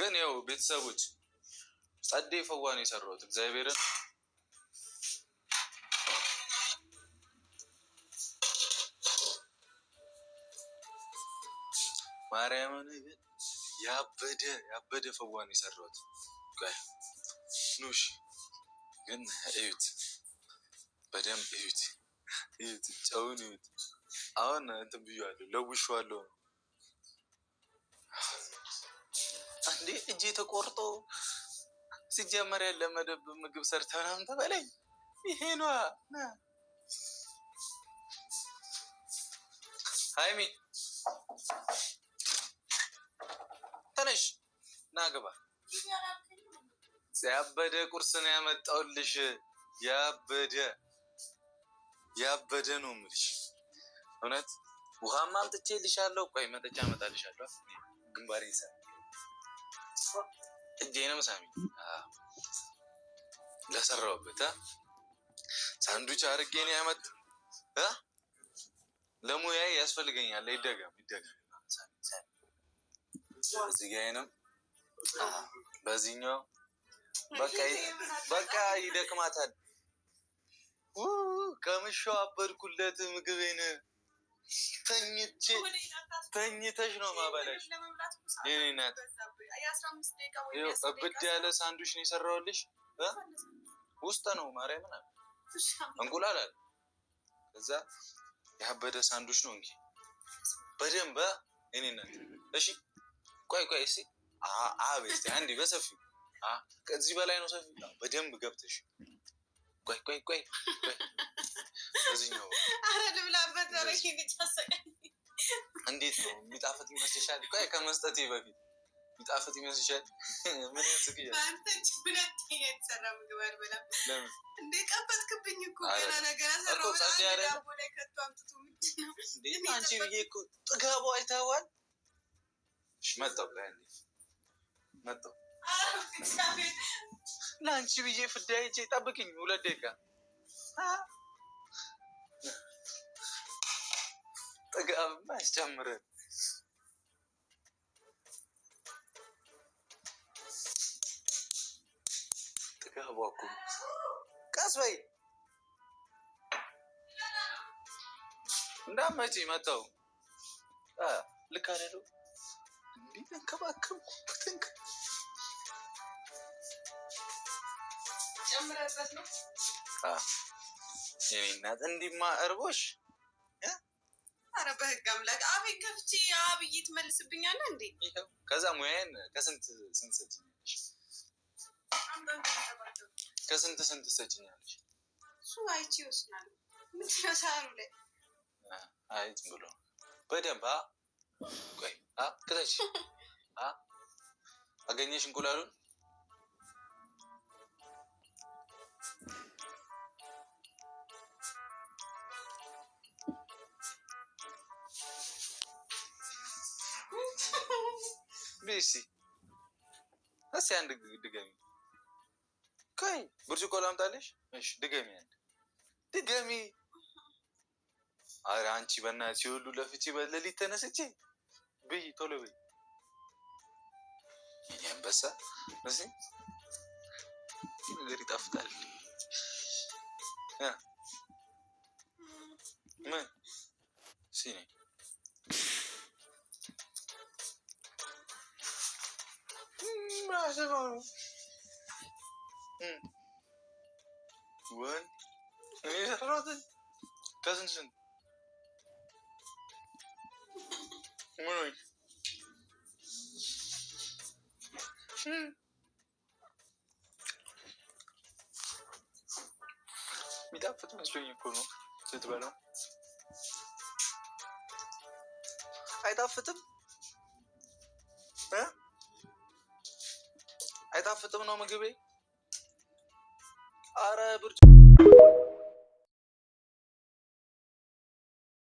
ግን ያው ቤተሰቦች ጸዴ ፈዋን የሰራሁት እግዚአብሔርን ማርያምን ያበደ ፈዋን የሰራሁት ኑሽ ግን እዩት በደንብ እዩት ጨውን እዩት አሁን እንትን ብያለሁ ለውሼዋለሁ አንዴ እጄ ተቆርጦ ሲጀመር ያለ መደብ ምግብ ሰርተህ ምናምን ተበለኝ ይሄ ነው ሃይሚ ተነሽ ና ግባ ያበደ ቁርስ ነው ያመጣሁልሽ ያበደ ነው የምልሽ እውነት ውሃማ አምጥቼልሻለሁ ቆይ መጠጫ አመጣልሻለሁ ግንባሬ ይሰራ እጄንም ሳሚ ለሰራውበት ሳንዱች አርጌ ነው ያመጣ ለሙያዬ ያስፈልገኛል ይደገም እዚህ ጋር ነው በዚህኛው በቃ ይደክማታል ከምሽው አበድኩለት ምግቤን ተኝተሽ ነው ማባላሽ የኔ እናት እብድ ያለ ሳንዱች ነው የሰራሁልሽ ውስጥ ነው ማርያምን እንቁላል አለ ከዛ ያበደ ሳንዱች ነው እንጂ በደንብ የኔ እናት እሺ ቆይ እስኪ አቤት አንዴ በሰፊው ከዚህ በላይ ነው ሰፊ በደንብ ገብተሽ ቆይ እዚህኛው አረ ልብላበት ወረኪ ልጫሰቀኝ እንዴት ነው የሚጣፍጥ ይመስልሻል ቆይ ከመስጠቴ በፊት የሚጣፍጥ ይመስልሻል ምን ያስቀያል አንተች ሁለተኛ የተሰራ ምግብ አልበላም እንዴ ቀበጥክብኝ እኮ ገና ነገር አሰራው ዳቦ ላይ ከቶ አምጥቶ ምንድነው እንዴ አንቺ ብዬ እኮ ጥጋቡ አይተዋል መጣው ላይ መጣው ላንቺ ብዬ ፍዳይቼ ጠብቅኝ 2 ደቂቃ ጥጋብማ ያስጨምረን ጥጋቡ እኮ ቀስ በይ እንዳመጪ መጣው ልክ አይደለው እንዴ ተንከባከብኩት ጨምረበት ነው የኔ እናት እንዲማ እርቦሽ አረ በህግ አምላክ አቤት ከፍቼ አብይ ትመልስብኛለህ እንዴ ከዛ ሙያዬን ከስንት ሰጭኛለሽ ከስንት ሰጭኛለሽ እሱ አይቼ ይወስናል ምን ተሳሩ ላይ አይት ብሎ በደንብ ቆይ ከተሽ አገኘሽ እንቁላሉን ቢሲ አንድ ድገሚ ቆይ ብርጭቆ ላምጣልሽ እሺ ድገሚ ኧረ አንቺ በእናትሽ ሁሉ ለፍቼ በሌሊት ተነስቼ ብይ ቶሎ በይ የኔ አንበሳ እዚህ ነገር ይጣፍጣል ምን ሲኒ ማሰባው ወን እኔ ሰራሁት ከስንት ምን የሚጣፍጥ መስሎኝ እኮ ነው ስትበላው አይጣፍጥም አይጣፍጥም ነው ምግቤ አረ ብርጭ